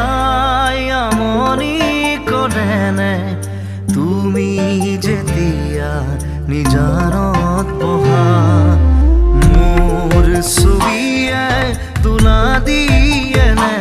চাই আমনি কৰেনে তুমি যেতিয়া নিজানত বহা মোৰ ছবিয়ে তোলা দিয়েনে